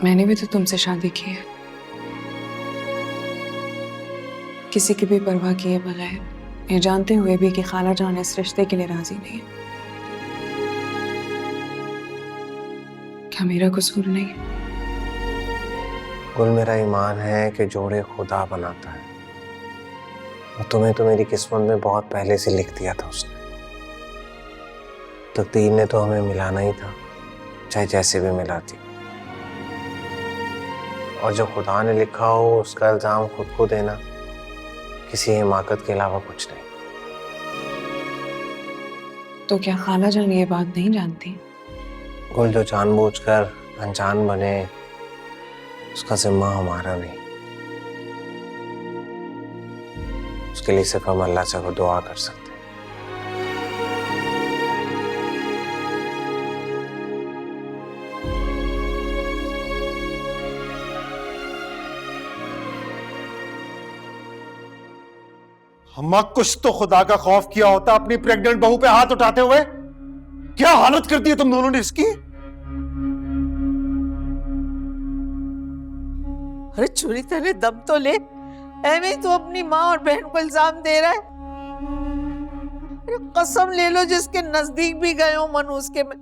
मैंने भी तो तुमसे शादी की है, किसी की भी परवाह किए बगैर, ये जानते हुए भी कि खाला जान इस रिश्ते के लिए राजी नहीं है। क्या मेरा कसूर नहीं है? गुल, मेरा ईमान है कि जोड़े खुदा बनाता है, और तुम्हें तो मेरी किस्मत में बहुत पहले से लिख दिया था उसने। तकदीर ने तो हमें मिलाना ही था, चाहे जैसे भी मिलाती। और जो खुदा ने लिखा हो उसका इल्जाम खुद को देना किसी हिमाकत के अलावा कुछ नहीं। तो क्या खाला जान ये बात नहीं जानती? गुल, जो जानबूझकर अनजान बने उसका जिम्मा हमारा नहीं, उसके लिए सिर्फ हम अल्लाह से दुआ कर सकते हैं। अम्मा, कुछ तो खुदा का खौफ किया होता अपनी प्रेग्नेंट बहू पे हाथ उठाते हुए। क्या हालत कर दी है तुम दोनों ने इसकी। अरे चोरी तने दम तो ले, ऐਵੇਂ तो अपनी माँ और बहन को इल्जाम दे रहा है। अरे कसम ले लो, जिसके नजदीक भी गए हो मन उसके में।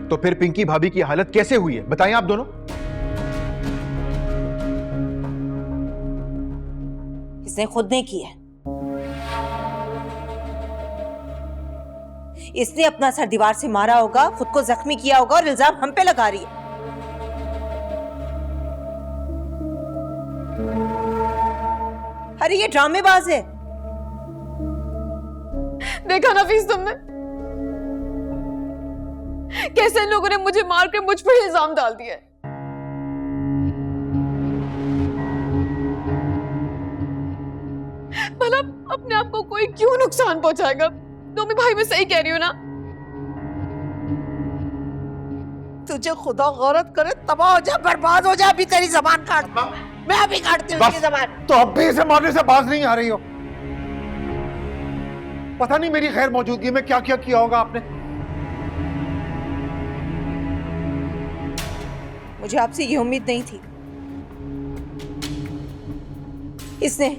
तो फिर पिंकी भाभी की हालत कैसे हुई है, बताएं आप दोनों। इसने खुद ने की है। इसने अपना सर दीवार से मारा होगा, खुद को जख्मी किया होगा और इल्जाम हम पे लगा रही है। अरे ये ड्रामेबाज है। देखा नफीस तुमने कैसे इन लोगों ने मुझे मार कर मुझ पर इल्जाम डाल दिया। भला अपने आप को कोई क्यों नुकसान पहुंचाएगा? नोमी भाई, मैं सही कह रही हूँ ना? तुझे खुदा गौरत करे, तबाह हो जा, बर्बाद हो जा। अभी तेरी जबान काट, मैं अभी काटती हूँ इसकी जबान। तो अब भी इसे मारने से बाज नहीं आ रही हो। पता नहीं मेरी खैर मौजूदगी में क्या क्या किया होगा आपने। मुझे आपसे ये उम्मीद नहीं थी। इसने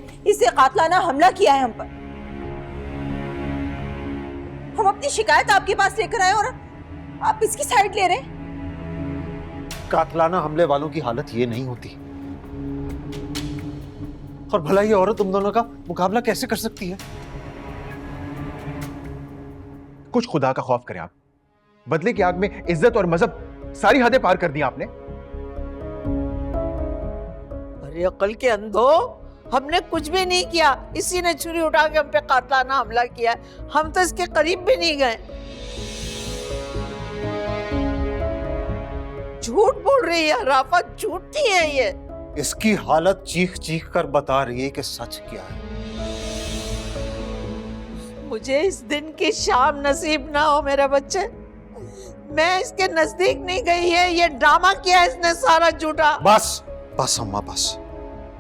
कातलाना हमला किया है हम पर। हम अपनी शिकायत आपके पास लेकर आए और आप इसकी साइड ले रहे हैं। कातलाना हमले वालों की हालत ये नहीं होती। और भला ये औरत तुम दोनों का मुकाबला कैसे कर सकती है? कुछ खुदा का खौफ करें आप। बदले की आग में इज्जत और मजहब सारी हदें पार कर दी आपने। अरे अकल के अंधो, हमने कुछ भी नहीं किया। इसी ने छुरी उठा के हम पे कातलाना हमला किया। हम तो इसके करीब भी नहीं गए। झूठ बोल रही है राफत, झूठी है ये। इसकी हालत चीख चीख कर बता रही है कि सच क्या है। मुझे इस दिन की शाम नसीब ना हो मेरे बच्चे। मैं इसके नजदीक नहीं गई है, ये ड्रामा किया है इसने सारा झूठा। बस बस अम्मा, बस।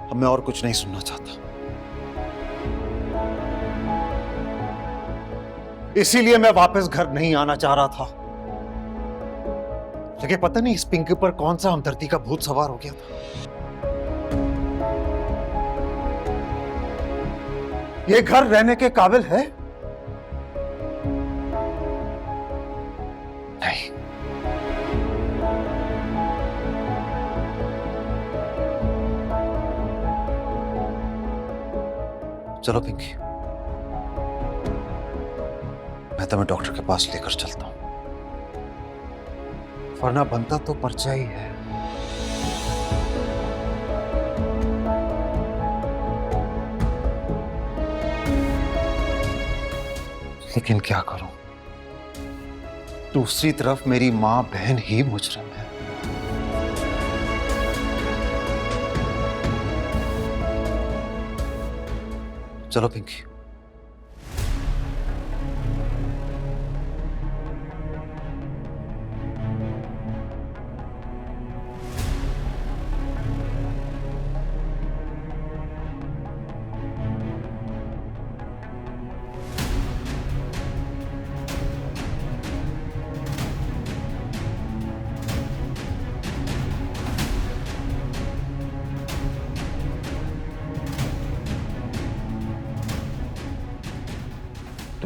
अब मैं और कुछ नहीं सुनना चाहता। इसीलिए मैं वापस घर नहीं आना चाह रहा था, लेकिन पता नहीं इस पिंकी पर कौन सा हमदर्दी का भूत सवार हो गया था। ये घर रहने के काबिल है? नहीं। चलो पिंकी, मैं तुम्हें डॉक्टर के पास लेकर चलता हूं, वरना बनता तो पर्चा ही है। लेकिन क्या करूं, दूसरी तरफ मेरी मां बहन ही मुजरिम है। चलो पिंकी।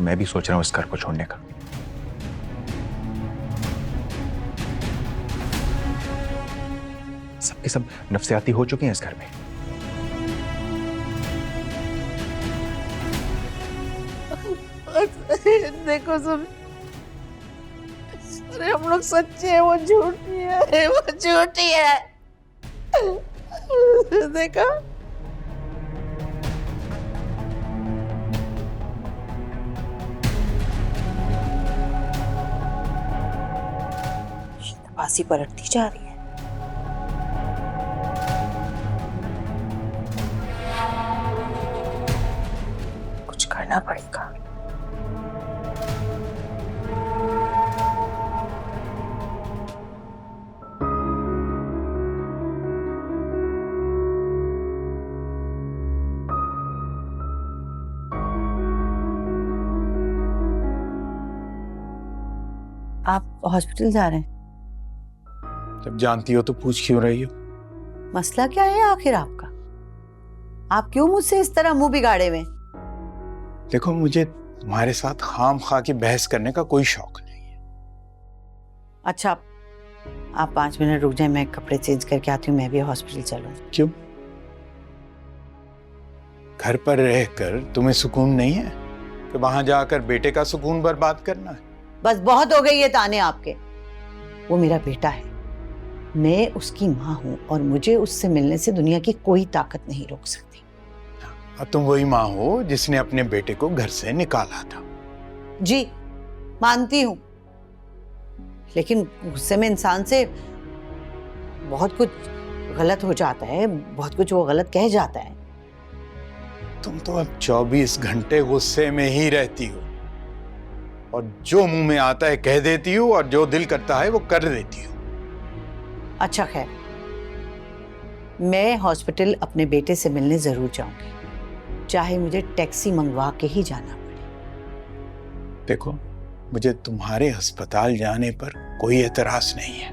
मैं भी सोच रहा हूं इस घर को छोड़ने का। सबके सब नफसियाती हो चुके हैं इस घर में। देखो सब, अरे हम लोग सच्चे हैं, वो झूठी है, वो झूठी है। देखा, बासी पलटती जा रही है। कुछ करना पड़ेगा। आप हॉस्पिटल जा रहे हैं? जब जानती हो तो पूछ क्यों रही हो? मसला क्या है आखिर आपका? आप क्यों मुझसे इस तरह मुंह बिगाड़े हुए? देखो, मुझे तुम्हारे साथ खाम खा के बहस करने का कोई शौक नहीं है। अच्छा, आप 5 मिनट रुक जाए, मैं कपड़े चेंज करके आती हूँ, मैं भी हॉस्पिटल चलूँ। क्यों? घर पर रहकर तुम्हें सुकून नहीं है कि वहां जाकर बेटे का सुकून बर्बाद करना है? बस बहुत हो गई ये ताने आपके। वो मेरा बेटा है, मैं उसकी माँ हूं और मुझे उससे मिलने से दुनिया की कोई ताकत नहीं रोक सकती। और तुम वही माँ हो जिसने अपने बेटे को घर से निकाला था। जी मानती हूं, लेकिन गुस्से में इंसान से बहुत कुछ गलत हो जाता है, बहुत कुछ वो गलत कह जाता है। तुम तो अब 24 घंटे गुस्से में ही रहती हो और जो मुंह में आता है कह देती हो और जो दिल करता है वो कर देती हो। अच्छा खैर, मैं हॉस्पिटल अपने बेटे से मिलने जरूर जाऊंगी, चाहे मुझे टैक्सी मंगवा के ही जाना पड़े। देखो, मुझे तुम्हारे अस्पताल जाने पर कोई एतराज नहीं है,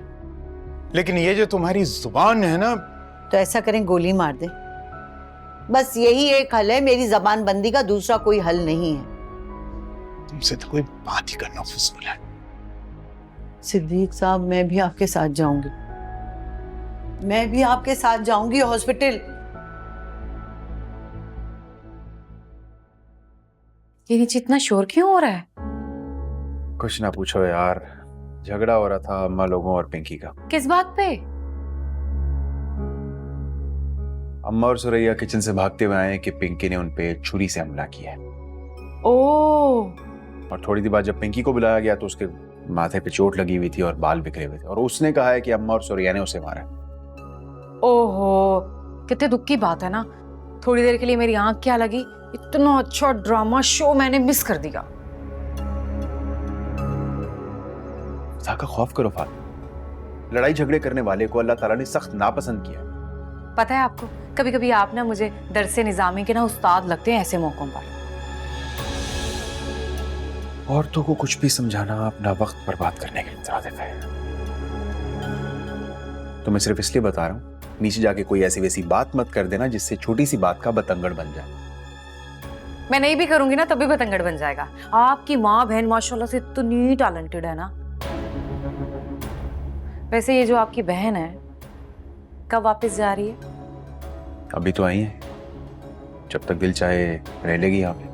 लेकिन ये जो तुम्हारी जुबान है ना। तो ऐसा करें, गोली मार दे, बस यही एक हल है। मेरी जबान बंदी का दूसरा कोई हल नहीं है। तुमसे तो कोई बात ही करना फिजूल है। सिद्दीक साहब, मैं भी आपके साथ जाऊंगी, मैं भी आपके साथ जाऊंगी हॉस्पिटल। ये नीचे इतना शोर क्यों हो रहा है? कुछ ना पूछो यार, झगड़ा हो रहा था अम्मा लोगों और पिंकी का। किस बात पे? अम्मा और सुरैया किचन से भागते हुए आए कि पिंकी ने उनपे छुरी से हमला किया है। ओह, और थोड़ी देर बाद जब पिंकी को बुलाया गया तो उसके माथे पे चोट लगी हुई थी और बाल बिखरे हुए थे, और उसने कहा है कि अम्मा और सुरैया ने उसे मारा। ओहो, कितने दुख की बात है ना। थोड़ी देर के लिए मेरी आंख क्या लगी, इतना अच्छा ड्रामा शो मैंने मिस कर दिया। खुदा का खौफ करो फातिमा, लड़ाई झगड़े करने वाले को अल्लाह ताला ने सख्त नापसंद किया। पता है आपको, कभी कभी आप ना मुझे दरसे निजामी के ना उस्ताद लगते हैं ऐसे मौकों पर। औरतों को कुछ भी समझाना अपना वक्त बर्बाद करने की तरह देता है। तो मैं सिर्फ इसलिए बता रहा हूं, नीचे जाके कोई ऐसी वैसी बात मत कर देना जिससे छोटी सी बात का बतंगड़ बन जाए। मैं नहीं भी करूंगी ना तभी बतंगड़ बन जाएगा। आपकी माँ बहन माशाल्लाह से इतनी टैलेंटेड है ना। वैसे ये जो आपकी बहन है कब वापस जा रही है? अभी तो आई है, जब तक दिल चाहे रह लेगी यहाँ पे।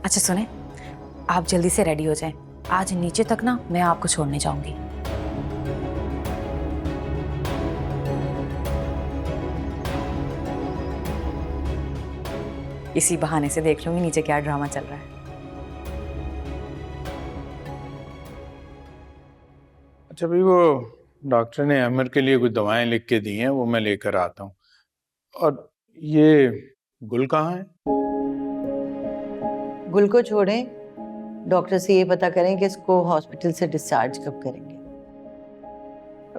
अच्छा सुने, आप जल्दी से रेडी हो जाएं। आज नीचे तक ना मैं आपको छोड़ने जाऊंगी। इसी बहाने से देख लूंगी नीचे क्या ड्रामा चल रहा है। अच्छा भाई, वो डॉक्टर ने अमर के लिए कुछ दवाएं लिख के दी हैं, वो मैं लेकर आता हूँ। और ये गुल कहाँ है? गुल को छोड़ें, डॉक्टर से ये पता करें कि इसको हॉस्पिटल से डिस्चार्ज कब करेंगे।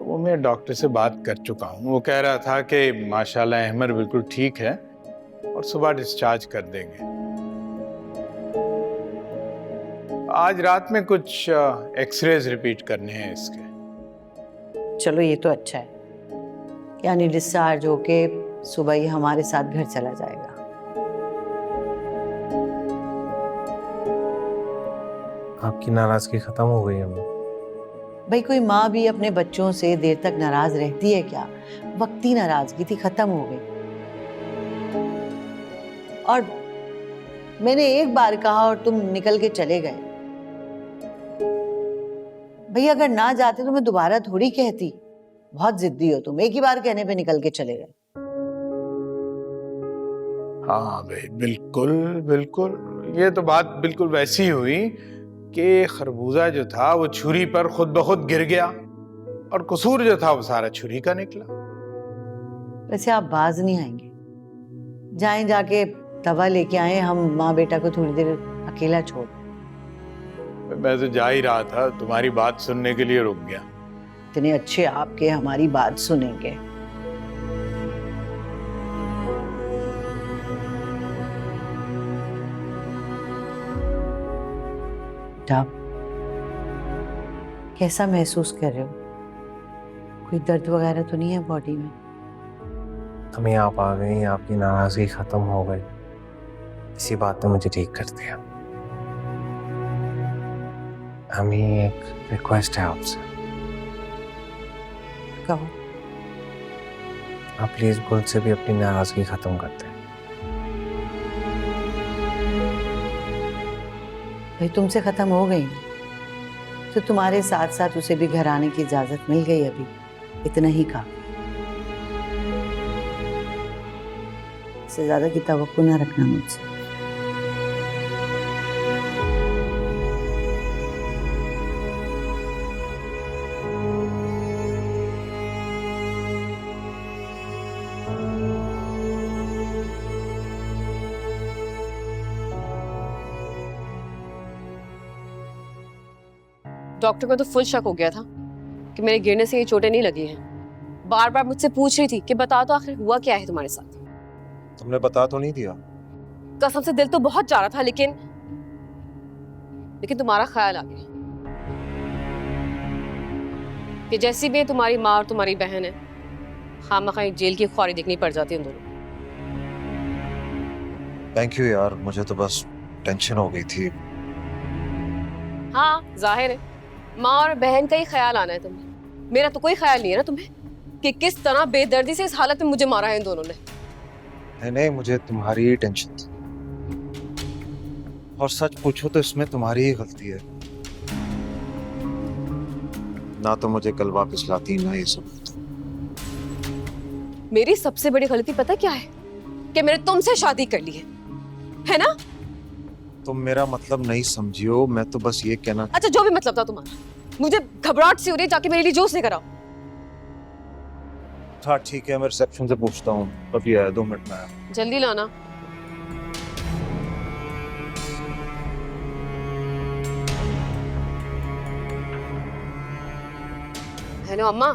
वो मैं डॉक्टर से बात कर चुका हूँ। वो कह रहा था कि माशाल्लाह अहमर बिल्कुल ठीक है और सुबह डिस्चार्ज कर देंगे। आज रात में कुछ एक्सरेज रिपीट करने हैं इसके। चलो ये तो अच्छा है, यानी डिस्चार्ज होके सुबह ही हमारे साथ घर चला जाएगा। आपकी नाराजगी खत्म हो गई अम्मी? भाई कोई माँ भी अपने बच्चों से देर तक नाराज रहती है क्या? वक्ती नाराजगी थी, खत्म हो गई। और मैंने एक बार कहा और तुम निकल के चले गए। भैया अगर ना जाते तो मैं दोबारा थोड़ी कहती। बहुत जिद्दी हो तुम, एक ही बार कहने पे निकल के चले गए। हाँ भाई, बिल्कुल बिल्कुल, ये तो बात बिल्कुल वैसी हुई कि खरबूजा जो था वो छुरी पर खुद ब खुद गिर गया और कसूर जो था वो सारा छुरी का निकला। वैसे आप बाज नहीं आएंगे, जाएं जाके तवा लेके आए, हम माँ बेटा को थोड़ी देर अकेला छोड़। मैं तो जा ही रहा था, तुम्हारी बात सुनने के लिए रुक गया। इतने अच्छे आपके हमारी बात सुनेंगे। आप कैसा महसूस कर रहे हो? कोई दर्द वगैरह तो नहीं है बॉडी में? अम्मी आप आ गई, आपकी नाराजगी खत्म हो गई, इसी बात ने मुझे ठीक कर दिया। अम्मी एक रिक्वेस्ट है आपसे। कहो। आप प्लीज गुल से भी अपनी नाराजगी खत्म कर दें। भाई तुमसे खत्म हो गई तो तुम्हारे साथ साथ उसे भी घर आने की इजाजत मिल गई। अभी इतना ही काफी, इससे ज्यादा की तवक्को ना रखना मुझसे। डॉक्टर को तो फुल शक हो गया था कि मेरे गिरने से ये चोटें नहीं लगी हैं। बार बार मुझसे पूछ रही थी कि बता तो आखिर हुआ क्या है तुम्हारे साथ। तुमने बता तो नहीं दिया? कसम से दिल तो बहुत चाह रहा था, लेकिन तुम्हारा ख्याल आ गया कि जैसी भी तुम्हारी माँ और तुम्हारी बहन है, खामखा जेल की ख्वारी देखनी पड़ जाती है उन दोनों। थैंक यू यार, मुझे तो बस टेंशन हो गई थी। हाँ जाहिर है, माँ और बहन का ही ख्याल आना है तुम्हें। मेरा तो कोई ख्याल नहीं है ना तुम्हें कि किस तरह बेदर्दी से इस हालत में मुझे मारा है इन दोनों ने। नहीं, मुझे तुम्हारी ही टेंशन थी, और सच पूछो तो इसमें तुम्हारी ही गलती है। ना तो मुझे कल वापस लाती, ना ये सब। मेरी सबसे बड़ी गलती पता क्या है? कि मैंने तुमसे शादी कर ली है ना? तुम मेरा मतलब नहीं समझियो, मैं तो बस ये कहना। अच्छा जो भी मतलब था तुम्हारा, मुझे घबराहट सी हो रही है, जाके मेरे लिए जूस लेकर आओ। हाँ ठीक है, मैं रिसेप्शन से पूछता हूँ, अभी आया, 2 मिनट में आया। जल्दी लाना। हेलो अम्मा।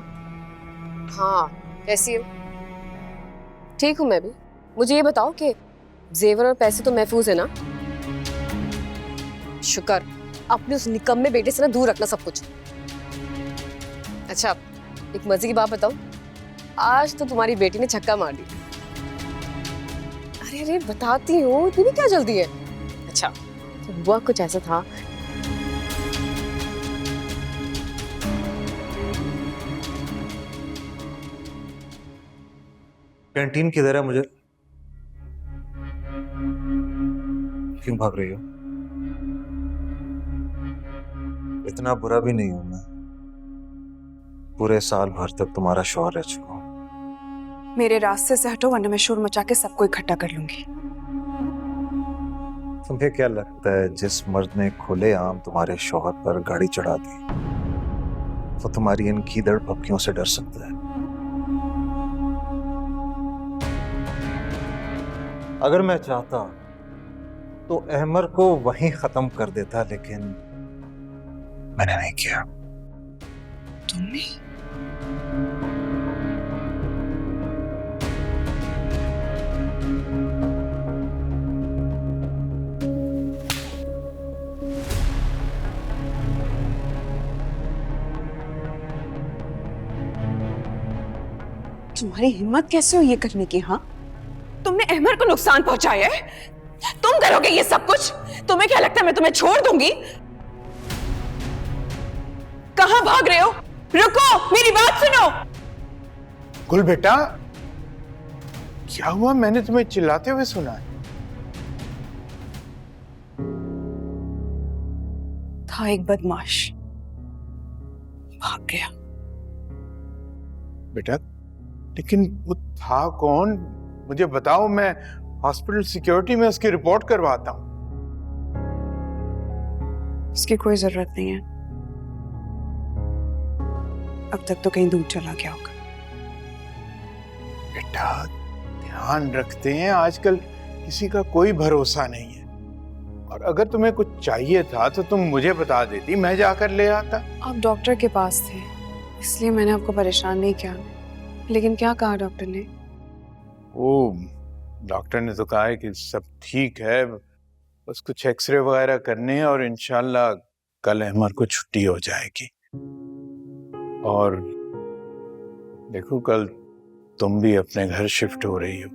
हाँ कैसी हो? ठीक हूँ मैं भी। मुझे ये बताओ कि जेवर और पैसे तो महफूज है ना? शुक्र, अपने उस निकम्मे बेटे से ना दूर रखना सब कुछ। अच्छा एक मजे की बात बताओ, आज तो तुम्हारी बेटी ने छक्का मार दी। अरे अरे बताती हूँ, इतनी क्या जल्दी है? अच्छा तो हुआ कुछ ऐसा था। कैंटीन किधर है? मुझे क्यों भाग रही हो? इतना बुरा भी नहीं हूं मैं, पूरे साल भर तक तुम्हारा शौहर रह चुका हूं। मेरे रास्ते से हटो वरना मैं शोर मचा के सबको इकट्ठा कर लूंगी। तुम्हें क्या लगता है जिस मर्द ने खुलेआम तुम्हारे शौहर पर गाड़ी चढ़ा दी, वो तुम्हारी इन कीदड़ भपकियों से डर सकता है? अगर मैं चाहता तो अहमर को वहीं खत्म कर देता, लेकिन मैंने नहीं किया। तुमने? तुम्हारी हिम्मत कैसे हुई ये करने की? हाँ तुमने अहमर को नुकसान पहुंचाया है, तुम करोगे ये सब कुछ? तुम्हें क्या लगता है मैं तुम्हें छोड़ दूंगी? कहाँ भाग रहे हो? रुको, मेरी बात सुनो। गुल बेटा, क्या हुआ? मैंने तुम्हें चिल्लाते हुए सुना है। था एक बदमाश, भाग गया। बेटा, लेकिन वो था कौन? मुझे बताओ, मैं हॉस्पिटल सिक्योरिटी में उसकी रिपोर्ट करवाता हूँ। इसकी कोई जरूरत नहीं है, अब तक तो कहीं दूर चला गया होगा। बेटा, ध्यान रखते हैं, आजकल किसी का कोई भरोसा नहीं है। और अगर तुम्हें कुछ चाहिए था तो तुम मुझे बता देती, मैं जाकर ले आता। आप डॉक्टर के पास थे, इसलिए मैंने आपको परेशान नहीं किया। लेकिन क्या कहा डॉक्टर ने? वो डॉक्टर ने तो कहा है कि सब ठीक है, बस कुछ एक्सरे वगैरह करने हैं और इंशाल्लाह कल अहमर को छुट्टी हो जाएगी। और देखो, कल तुम भी अपने घर शिफ्ट हो रही हो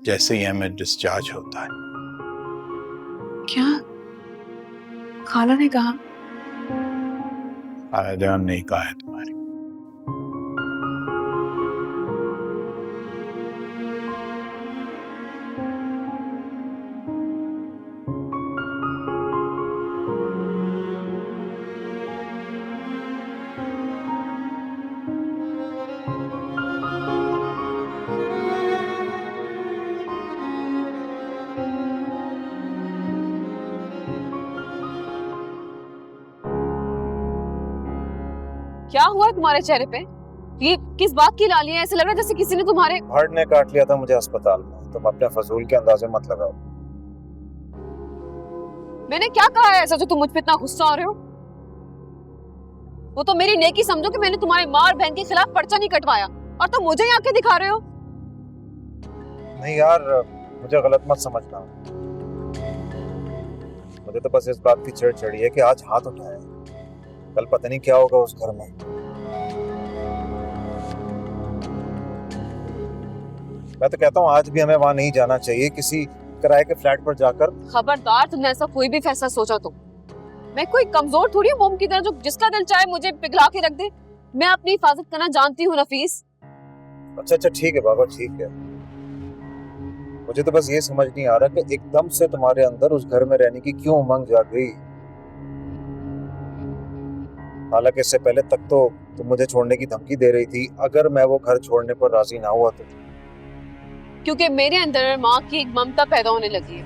जैसे ही अहमर डिस्चार्ज होता है। क्या? खाला ने कहा? आयदान नहीं कहा है तुम्हारी। क्या हुआ है तुम्हारे चेहरे पे? ये किस बात की लाली है? ऐसे लग रहा है जैसे किसी ने तुम्हारे हार्ट ने काट लिया था मुझे अस्पताल में। तुम अपने फजूल के अंदाजे मत लगाओ। मैंने क्या कहा है ऐसा जो तुम मुझ पे इतना गुस्सा हो रहे हो? वो तो मेरी नेकी समझो कि मैंने तुम्हारे माँ और बहन के खिलाफ पर्चा नहीं कटवाया और तुम मुझे ही आके दिखा रहे हो। नहीं यार, मुझे गलत मत समझना। मुझे तो बस इस बात की चिढ़ चढ़ी है कि आज हाथ उठाया, कल पता नहीं क्या होगा उस घर में। मैं तो कहता हूँ आज भी हमें वहां नहीं जाना चाहिए, किसी किराए के फ्लैट पर जाकर। खबरदार, तुमने ऐसा कोई भी फैसला सोचा तो। मैं कोई कमजोर थोड़ी हूँ मोम की तरह जो जिसका दिल चाहे मुझे पिघला के रख दे। मैं अपनी हिफाजत करना जानती हूँ नफीस। अच्छा ठीक है बाबा, ठीक है। मुझे तो बस ये समझ नहीं आ रहा कि एकदम से तुम्हारे अंदर उस घर में रहने की क्यों उमंग जाग गई। हालांकि इससे पहले तक तो तुम मुझे छोड़ने की धमकी दे रही थी अगर मैं वो घर छोड़ने पर राजी ना हुआ तो। क्योंकि मेरे अंदर माँ की एक ममता पैदा होने लगी है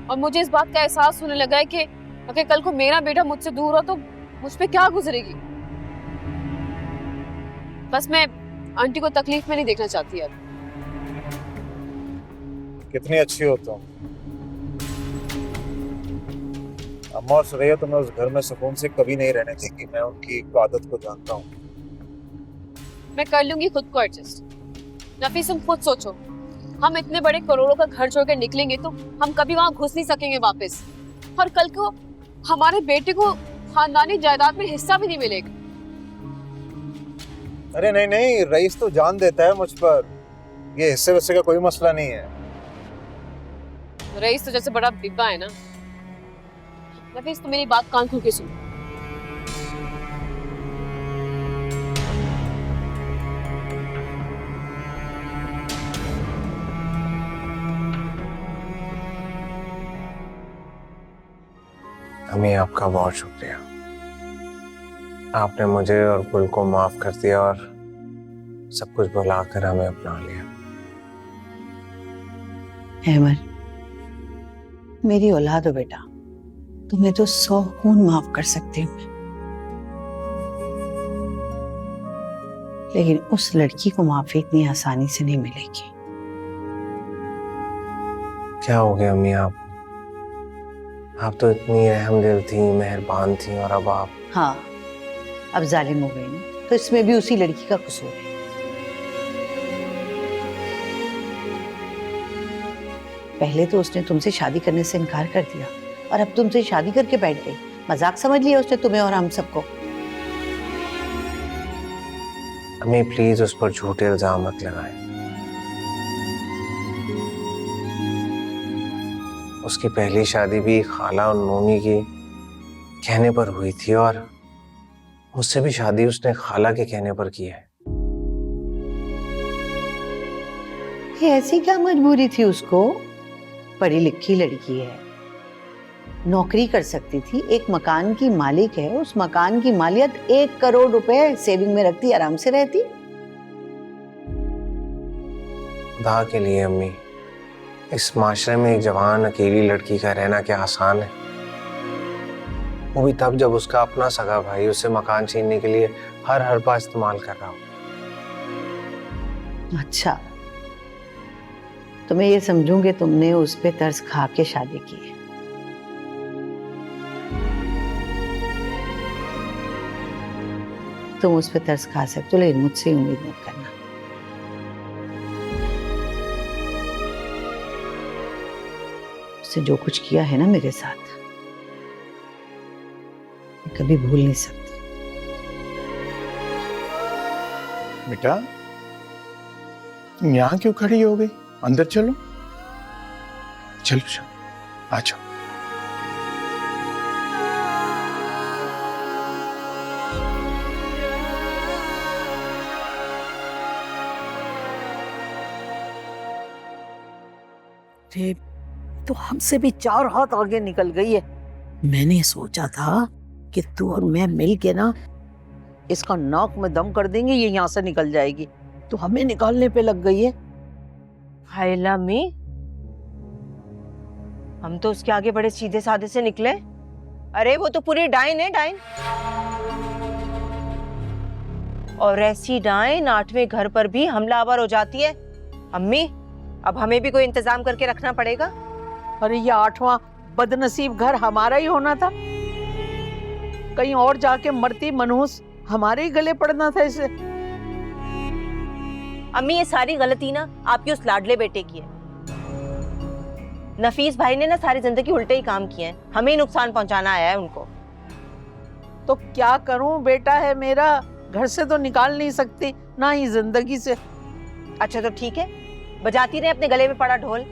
और मुझे इस बात का एहसास होने लगा है कि अगर कल को मेरा बेटा मुझसे दूर हो तो मुझ पे क्या गुजरेगी। बस मैं आंटी को तकलीफ में नहीं देखना चाहती अब। कितनी अच्छी हो तुम। अम्मा और सुरैया तुम्हें उस घर में सुकून से कभी नहीं रहने देगी। मैं उनकी आदत को जानता हूँ। मैं कर लूंगी खुद को एडजस्ट। नफीस, तुम खुद सोचो, हम इतने बड़े करोड़ों का घर छोड़कर निकलेंगे तो हम कभी वहां घुस नहीं सकेंगे वापस। और कल को हमारे बेटे को खानदानी जायदाद में हिस्सा भी नहीं मिलेगा। अरे नहीं नहीं, रईस तो जान देता है मुझ पर। ये हिस्से वस्से का कोई मसला नहीं है। रईस तो जैसे बड़ा डिब्बा है ना। नफीस, तुम मेरी बात कान खोल के सुनो। अम्मी, आपका बहुत शुक्रिया। आपने मुझे और गुल को माफ कर दिया और सब कुछ भुलाकर हमें अपना लिया। अहमर, मेरी औलाद हो बेटा, तुम्हें तो 100 खून माफ कर सकती हूँ, लेकिन उस लड़की को माफी इतनी आसानी से नहीं मिलेगी। क्या हो गया अम्मी? आप तो इतनी रहमदिल थी, मेहरबान थी, और अब आप। हाँ, अब जालिम हो गई ना, तो इसमें भी उसी लड़की का कसूर है। पहले तो उसने तुमसे शादी करने से इनकार कर दिया और अब तुमसे शादी करके बैठ गई। मजाक समझ लिया उसने तुम्हें और हम सबको। अम्मी प्लीज उस पर झूठे इल्जाम मत लगाएं। उसकी पहली शादी भी खाला और नोनी की कहने पर हुई थी और मुझसे भी शादी उसने खाला के कहने पर की है। ये ऐसी क्या मजबूरी थी उसको? पढ़ी लिखी लड़की है, नौकरी कर सकती थी, एक मकान की मालिक है, उस मकान की मालियत 1 करोड़ रुपए सेविंग में रखती, आराम से रहती। खुदा के लिए अम्मी, इस माशरे में एक जवान अकेली लड़की का रहना क्या आसान है? वो भी तब जब उसका अपना सगा भाई उसे मकान छीनने के लिए हर हरबा इस्तेमाल कर रहा हो। अच्छा, तो मैं ये समझूं कि तुमने उस पे तरस खा के शादी की है। तुम उस पे तरस खा सकते हो, लेकिन मुझसे उम्मीद मत करना। उसने जो कुछ किया है ना मेरे साथ, मैं कभी भूल नहीं सकती। बेटा, तुम यहाँ क्यों खड़ी हो गई? अंदर चलो, चलो चलो, आ जाओ। अरे, तो हमसे भी 4 हाथ आगे निकल गई है। मैंने सोचा था कि तू और मैं मिल के ना इसका नाक में दम कर देंगे, ये यहाँ से निकल जाएगी। तो हमें निकालने पे लग गई है। हाय लम्मी, हम तो उसके आगे बड़े सीधे साधे से निकले। अरे वो तो पूरी डाइन है, डाइन। और ऐसी डाइन 8वें घर पर भी हमलावर हो जाती है। अम्मी, अब हमें भी कोई इंतजाम करके रखना पड़ेगा। अरे ये 8वां बदनसीब घर हमारा ही होना था। कहीं और जाके मरती मनहूस हमारे ही गले पड़ना था इसे। अम्मी, ये सारी गलती ना आपके उस लाडले बेटे की है। नफीस भाई ने ना सारी जिंदगी उल्टे ही काम किए हैं, हमें ही नुकसान पहुंचाना आया है उनको। तो क्या करूं, बेटा है मेरा, घर से तो निकाल नहीं सकती, ना ही जिंदगी से। अच्छा तो ठीक है, बजाती रहे अपने गले में पड़ा ढोल।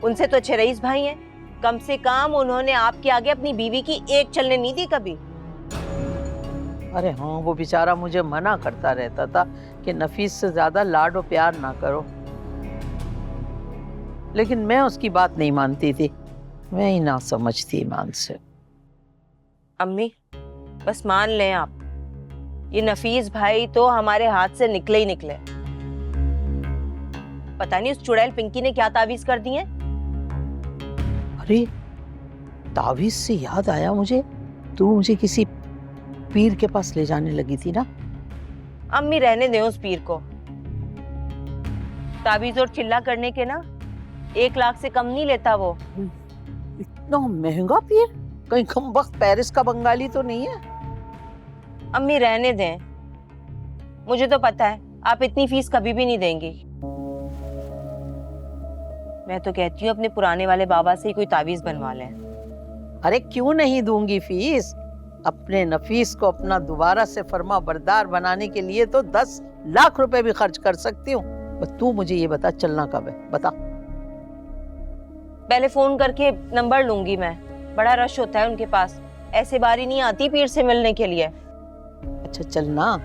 उनसे तो अच्छे रईस भाई हैं, कम से कम उन्होंने आपके आगे अपनी बीवी की एक चलने नहीं दी कभी। अरे हाँ, वो बेचारा मुझे मना करता रहता था कि नफीस से ज्यादा लाड और प्यार ना करो, लेकिन मैं उसकी बात नहीं मानती थी। मैं ही ना समझती ईमान से। अम्मी, बस मान लें आप, ये नफीस भाई तो हमारे हाथ से निकले ही निकले। पता नहीं उस चुड़ैल पिंकी ने क्या तावीज कर दी है। अरे तावीज से याद आया मुझे, तू मुझे किसी पीर के पास ले जाने लगी थी ना। अम्मी रहने दें उस पीर को। तावीज और चिल्ला करने के ना 1 लाख से कम नहीं लेता वो। इतना महंगा पीर? कहीं कमबख्त पेरिस का बंगाली तो नहीं है? अम्मी रहने दें, मुझे तो पता है आप इतनी फीस कभी भी नहीं देंगी। मैं तो कहती हूँ अपने पुराने वाले बाबा से ही कोई तावीज बनवा लें। अरे क्यों नहीं दूंगी फीस? अपने नफीस को अपना दोबारा से फर्मा बरदार बनाने के लिए तो 10 लाख रुपए भी खर्च कर सकती हूँ। तू मुझे ये बता, चलना कब है, बता। पहले फोन करके नंबर लूंगी मैं, बड़ा रश होता है उनके पास, ऐसे बारी नहीं आती पीर से मिलने के लिए। अच्छा चलना,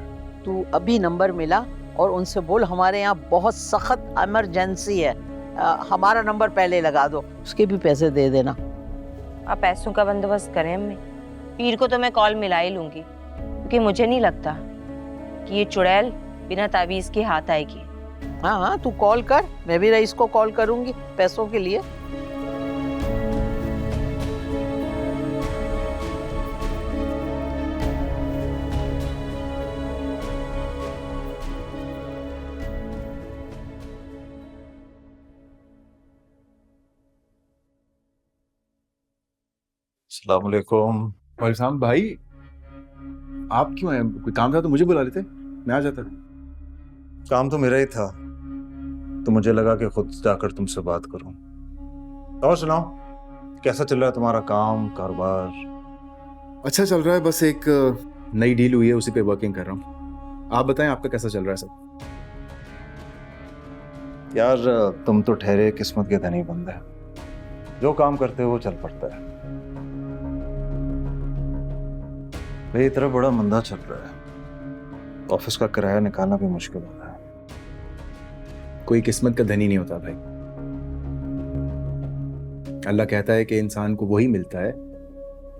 तू अभी नंबर मिला और उनसे बोल हमारे यहाँ बहुत सख्त इमरजेंसी है, हमारा नंबर पहले लगा दो, उसके भी पैसे दे देना। आप पैसों का बंदोबस्त करें अम्मी। पीर को तो मैं कॉल मिला ही लूंगी, क्योंकि मुझे नहीं लगता कि ये चुड़ैल बिना तावीज के हाथ आएगी। हाँ हाँ, तू कॉल कर, मैं भी रईस को कॉल करूंगी पैसों के लिए। अस्सलाम वालेकुम। वालेकुम भाई, आप क्यों आए? कोई काम था तो मुझे बुला लेते, मैं आ जाता। काम तो मेरा ही था, तो मुझे लगा कि खुद जाकर तुमसे बात करूं। और सुनाओ, कैसा चल रहा है तुम्हारा काम कारोबार? अच्छा चल रहा है, बस एक नई डील हुई है, उसी पे वर्किंग कर रहा हूँ। आप बताएं, आपका कैसा चल रहा है सब? यार तुम तो ठहरे किस्मत के धनी बंदे, जो काम करते हो वो चल पड़ता है। भाई इतना बड़ा मंदा चल रहा है, ऑफिस का किराया निकालना भी मुश्किल हो रहा है। कोई किस्मत का धनी नहीं होता भाई। अल्लाह कहता है कि इंसान को वही मिलता है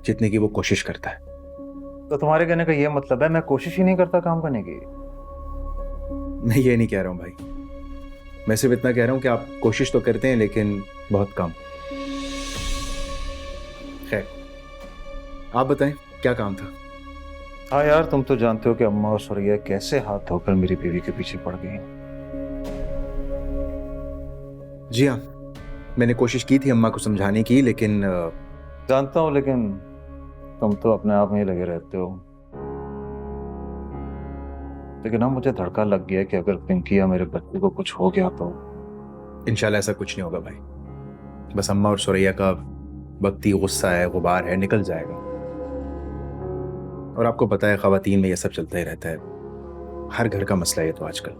जितने की वो कोशिश करता है। तो तुम्हारे कहने का ये मतलब है मैं कोशिश ही नहीं करता काम करने की? मैं ये नहीं कह रहा हूँ भाई, मैं सिर्फ इतना कह रहा हूँ कि आप कोशिश तो करते हैं लेकिन बहुत कम। खैर, आप बताएं क्या काम था? हाँ यार, तुम तो जानते हो कि अम्मा और सुरैया कैसे हाथ धोकर मेरी बीवी के पीछे पड़ गई। जी हाँ, मैंने कोशिश की थी अम्मा को समझाने की, लेकिन जानता हूँ, लेकिन तुम तो अपने आप में ही लगे रहते हो। लेकिन अब मुझे धड़का लग गया कि अगर पिंकी या मेरे बच्चे को कुछ हो गया तो। इंशाल्लाह ऐसा कुछ नहीं होगा भाई। बस अम्मा और सुरैया का वक्ती गुस्सा है, गुबार है, निकल जाएगा। और आपको पता है ख़वातीन में ये सब चलता ही रहता है, हर घर का मसला है तो आजकल।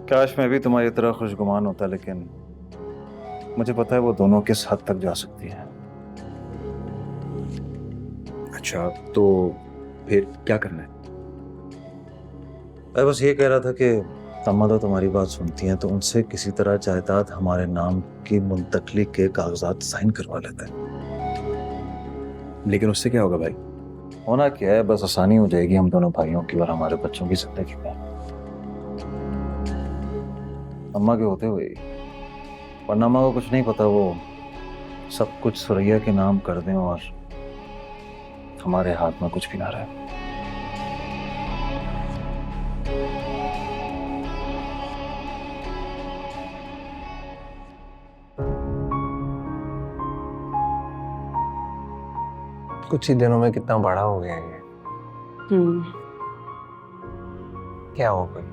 काश मैं भी तुम्हारी तरह खुशगुमान होता, लेकिन मुझे पता है वो दोनों किस हद तक जा सकती हैं। अच्छा, तो फिर क्या करना है? मैं बस ये कह रहा था कि अम्मा तो तुम्हारी बात सुनती हैं, तो उनसे किसी तरह जायदाद हमारे नाम की मुंतकली के कागजात साइन करवा लेते हैं। लेकिन उससे क्या होगा भाई? होना क्या है, बस आसानी हो जाएगी हम दोनों भाइयों की और हमारे बच्चों की जिंदगी में, अम्मा के होते हुए। वरना अम्मा को कुछ नहीं पता, वो सब कुछ सुरैया के नाम कर दें और हमारे हाथ में कुछ भी ना रहे। कुछ ही दिनों में कितना बड़ा हो गया ये। क्या हो गई?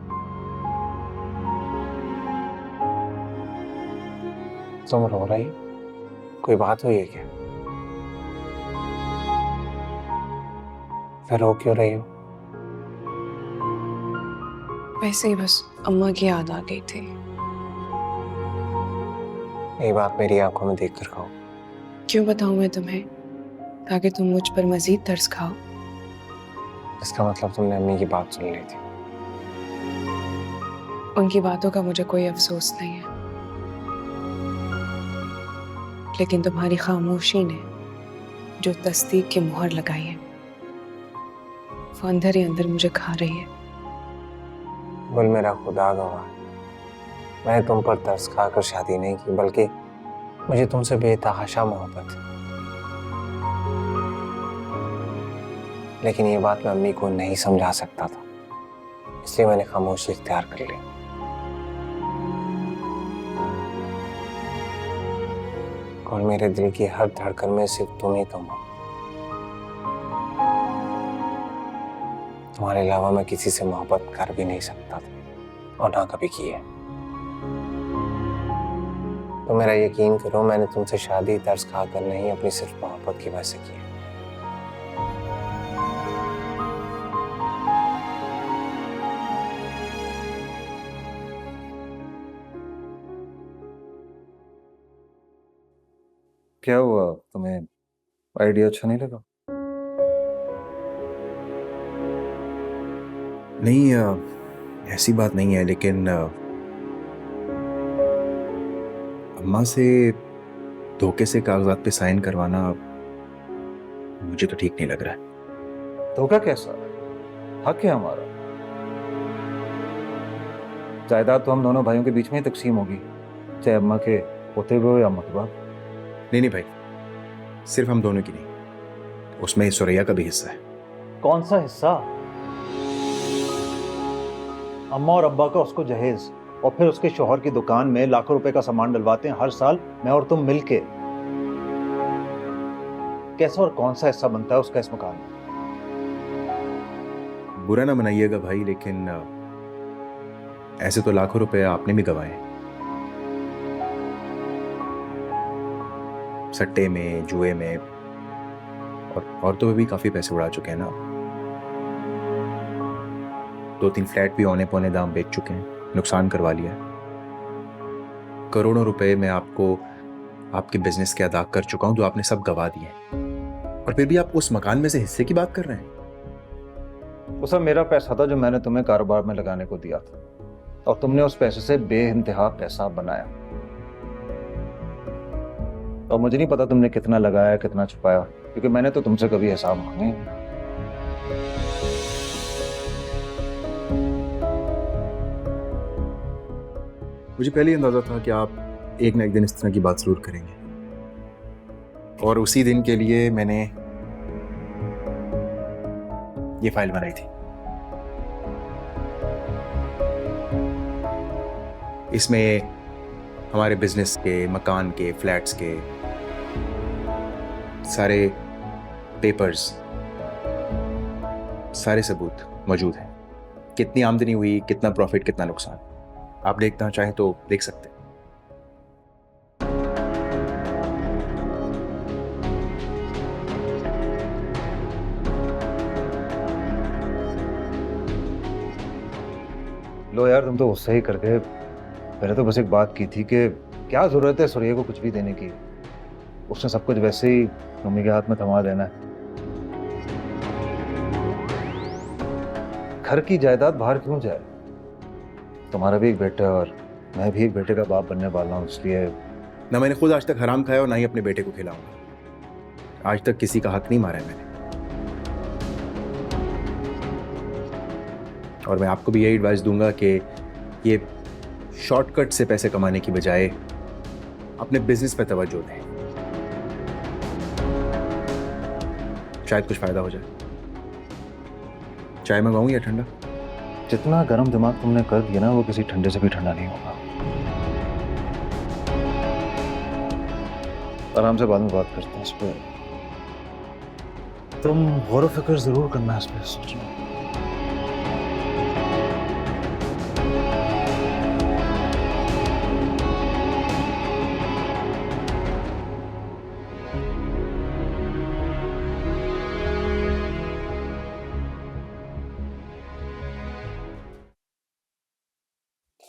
तुम रो रही? कोई बात हुई है क्या? फिर रो क्यों रही हो? वैसे ही बस अम्मा की याद आ गई थी। ये बात मेरी आंखों में देख कर कहो। क्यों बताऊं मैं तुम्हें, ताकि तुम मुझ पर मजीद तरस खाओ। इसका मतलब तुमने अम्मी की बात सुन ली थी। उनकी बातों का मुझे कोई अफसोस नहीं है, लेकिन तुम्हारी खामोशी ने जो तस्दीक की मुहर लगाई है वो अंदर ही अंदर मुझे खा रही है। बोल मेरा खुदा गवाह, मैंने तुम पर तरस खाकर शादी नहीं की, बल्कि मुझे तुमसे बेतहाशा मोहब्बत है। लेकिन ये बात मैं अम्मी को नहीं समझा सकता था, इसलिए मैंने खामोशी इख्तियार कर ली। और मेरे दिल की हर धड़कन में सिर्फ तुम ही तुम हो। तुम्हारे अलावा मैं किसी से मोहब्बत कर भी नहीं सकता था, और ना कभी की है। तो मेरा यकीन करो, मैंने तुमसे शादी तरस खाकर नहीं, अपनी सिर्फ मोहब्बत की वजह से की है। क्या हुआ, तुम्हें आइडिया अच्छा नहीं लगा? नहीं, ऐसी बात नहीं है, लेकिन अम्मा से धोखे से कागजात पे साइन करवाना मुझे तो ठीक नहीं लग रहा है। धोखा कैसा? हक है हमारा। जायदाद तो हम दोनों भाइयों के बीच में ही तकसीम होगी, चाहे अम्मा के होते हुए हो या अम्मा के बाद। नहीं भाई, सिर्फ हम दोनों की नहीं, उसमें सुरैया का भी हिस्सा है। कौन सा हिस्सा? अम्मा और अब्बा का उसको जहेज और फिर उसके शौहर की दुकान में लाखों रुपए का सामान डलवाते हैं हर साल, मैं और तुम मिलके। कैसा और कौन सा हिस्सा बनता है उसका इस मकान में? बुरा ना मनाइएगा भाई, लेकिन ऐसे तो लाखों रुपए आपने भी गंवाए, सट्टे में, जुए में, और औरतों पे भी काफी पैसे उड़ा चुके हैं ना। 2-3 फ्लैट भी औने पौने दाम बेच चुके हैं, नुकसान करवा लिया है। करोड़ों रुपए मैं आपको आपके बिजनेस के अदा कर चुका हूं, जो आपने सब गवा दिए, और फिर भी आप उस मकान में से हिस्से की बात कर रहे हैं। वो सब मेरा पैसा था जो मैंने तुम्हें कारोबार में लगाने को दिया था, और तुमने उस पैसे से बेइंतहा पैसा बनाया। और मुझे नहीं पता तुमने कितना लगाया, कितना छुपाया, क्योंकि मैंने तो तुमसे कभी हिसाब मांगे ही नहीं। मुझे पहले ही अंदाजा था कि आप एक ना एक दिन इस तरह की बात जरूर करेंगे, और उसी दिन के लिए मैंने ये फाइल बनाई थी। इसमें हमारे बिजनेस के, मकान के, फ्लैट्स के सारे पेपर्स, सारे सबूत मौजूद हैं। कितनी आमदनी हुई, कितना प्रॉफिट, कितना नुकसान, आप देखना चाहें तो देख सकते हैं। लो यार, तुम तो गुस्सा ही कर गए। मैंने तो बस एक बात की थी कि क्या जरूरत है सुरैया को कुछ भी देने की। उसने सब कुछ वैसे ही मम्मी के हाथ में थमा देना है। घर की जायदाद बाहर क्यों जाए? तुम्हारा भी एक बेटा है और मैं भी एक बेटे का बाप बनने वाला हूँ, इसलिए ना मैंने खुद आज तक हराम खाया और ना ही अपने बेटे को खिलाऊंगा। आज तक किसी का हक नहीं मारा है मैंने। और मैं आपको भी यही एडवाइस दूंगा कि ये शॉर्टकट से पैसे कमाने की बजाय अपने बिजनेस पे तवज्जो दें, शायद कुछ फायदा हो जाए। चाय मंगाऊं या ठंडा? जितना गर्म दिमाग तुमने कर दिया ना, वो किसी ठंडे से भी ठंडा नहीं होगा। आराम से बाद में बात करते हैं इस पर। तुम गौर फिक्र जरूर करना इस पर, सोचना।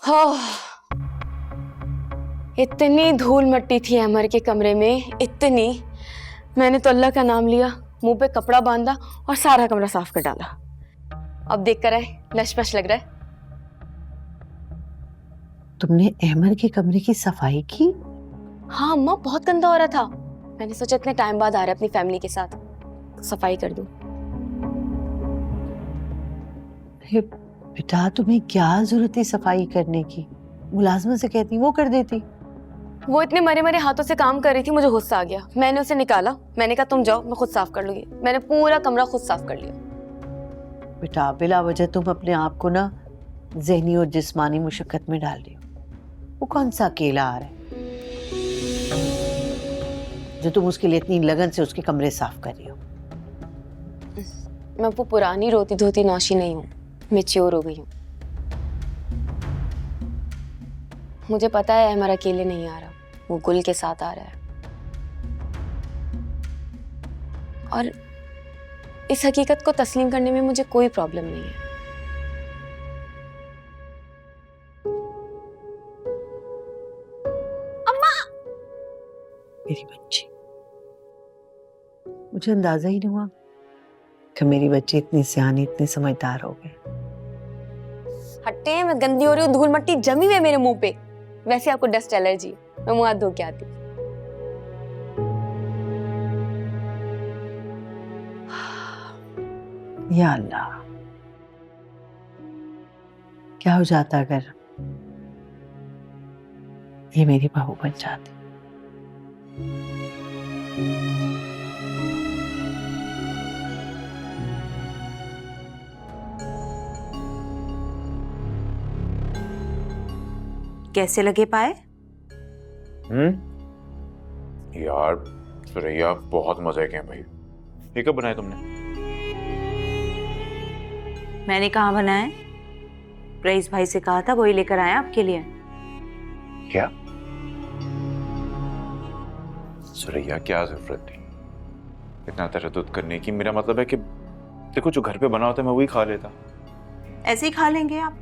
हाँ, इतनी धूल मट्टी थी अमर के कमरे में, इतनी। मैंने तो अल्लाह का नाम लिया, मुंह पे कपड़ा बांधा और सारा कमरा साफ कर डाला। अब देख कर आए, लशपश लग रहा है। तुमने अहमर के कमरे की सफाई की? हाँ अम्मा, बहुत गंदा हो रहा था। मैंने सोचा इतने टाइम बाद आ रहा है अपनी फैमिली के साथ, तो सफाई कर दूं। बेटा, तुम्हें क्या जरूरत है सफाई करने की? मुलाजमा से कहती, वो कर देती। वो इतने मरे मरे हाथों से काम कर रही थी, मुझे गुस्सा आ गया। मैंने उसे निकाला, मैंने कहा तुम जाओ, मैं खुद साफ कर लूंगी। मैंने पूरा कमरा खुद साफ कर लिया। बेटा, बिला वजह तुम अपने आप को ना जहनी और जिस्मानी मुशक्कत में डाल रही हो। वो कौन सा अकेला आ रहा है जो तुम उसके लिए इतनी लगन से उसके कमरे साफ कर रही हो? मैं वो पुरानी रोती धोती नौशी नहीं हूँ, मैच्योर हो गई हूँ। मुझे पता है हमारा अकेले नहीं आ रहा, वो गुल के साथ आ रहा है। और इस हकीकत को तस्लीम करने में मुझे कोई प्रॉब्लम नहीं है। अम्मा! मेरी बच्ची, मुझे अंदाजा ही नहीं हुआ कि मेरी बच्ची इतनी सियानी, इतनी समझदार हो गई। हट्टे, मैं गंदी हो रही हूँ, धूल मट्टी जमी हुई है मेरे मुंह पे। वैसे आपको डस्ट एलर्जी है, मैं मुंह हाथ धो के आती। या अल्लाह, क्या हो जाता अगर ये मेरी बहू बन जाती? कैसे लगे पाए? यार सुरैया, बहुत मजे के हैं भाई। ये कब बनाए तुमने? मैंने कहाँ बनाए? रईस भाई से कहा था, वही लेकर आया आपके लिए। क्या सुरैया, क्या जरूरत थी इतना तरद्दुद करने की? मेरा मतलब है कि देखो, जो घर पे बना होता है मैं वही खा लेता। ऐसे ही खा लेंगे आप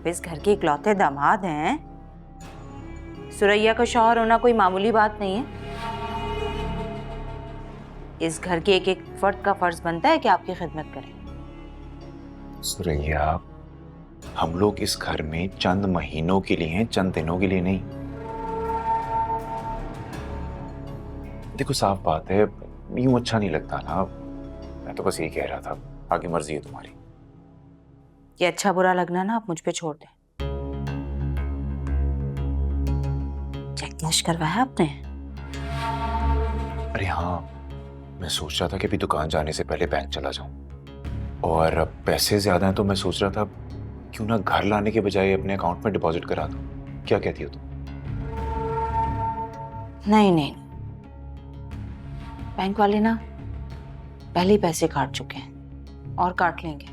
इस घर के इकलौते दामाद हैं। सुरैया का शौहर होना कोई मामूली बात नहीं है। इस घर के एक एक फर्द का फर्ज बनता है कि आपकी खिदमत करें। सुरैया, हम लोग इस घर में चंद महीनों के लिए हैं, चंद दिनों के लिए नहीं। देखो साफ बात है, यूं अच्छा नहीं लगता ना। मैं तो बस यही कह रहा था, आगे मर्जी है तुम्हारी। ये अच्छा बुरा लगना ना आप मुझ पे छोड़ दें। चेक कैश करवाया आपने? अरे हाँ, मैं सोच रहा था कि अभी दुकान जाने से पहले बैंक चला जाऊं, और अब पैसे ज्यादा हैं तो मैं सोच रहा था क्यों ना घर लाने के बजाय अपने अकाउंट में डिपॉजिट करा दूं। क्या कहती हो तुम? नहीं नहीं, बैंक वाले ना पहले ही पैसे काट चुके हैं और काट लेंगे।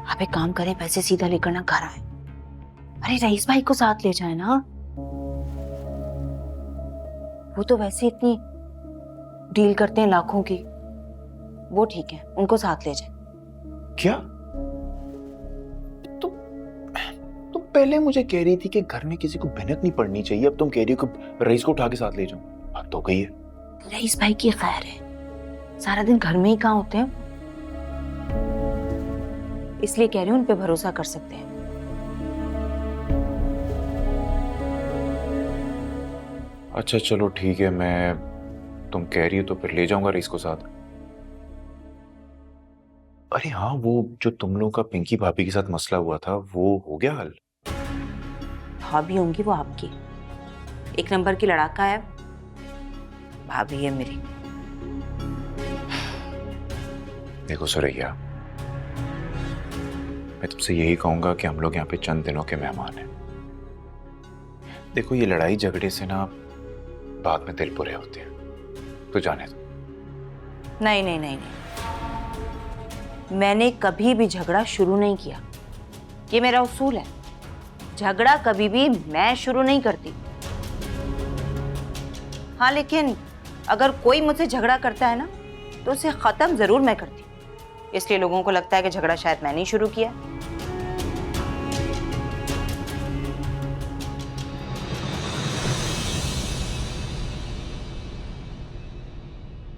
आप एक काम करें, पैसे सीधा लेकर ना घर आए। अरे रईस भाई को साथ ले जाए ना, वो तो वैसे इतनी डील करते हैं लाखों की, वो ठीक है, उनको साथ ले जाए। क्या तुम पहले मुझे कह रही थी कि घर में किसी को भनक नहीं पड़नी चाहिए, अब तुम कह रही हो कि रईस को उठा के साथ ले जाऊं। हद तो गई है। रईस भाई की खैर है, सारा दिन घर में ही कहाँ होते हैं, इसलिए कह रही हूं उन पे भरोसा कर सकते हैं। अच्छा चलो ठीक है, मैं तुम कह रही हो तो फिर ले जाऊंगा रईस को साथ। अरे हाँ, वो जो तुम लोगों का पिंकी भाभी के साथ मसला हुआ था वो हो गया हल? भाभी होंगी वो आपकी, एक नंबर की लड़ाका है, भाभी है मेरी। देखो सुरैया, मैं तुमसे यही कहूंगा कि हम लोग यहाँ पे चंद दिनों के मेहमान हैं। देखो ये लड़ाई झगड़े से ना बाद में दिल बुरे होते हैं, तो जाने दो। नहीं नहीं नहीं नहीं, मैंने कभी भी झगड़ा शुरू नहीं किया, ये मेरा उसूल है। झगड़ा कभी भी मैं शुरू नहीं करती। हाँ लेकिन अगर कोई मुझसे झगड़ा करता है ना तो उसे खत्म जरूर मैं करती, इसलिए लोगों को लगता है कि झगड़ा शायद मैंने ही शुरू किया।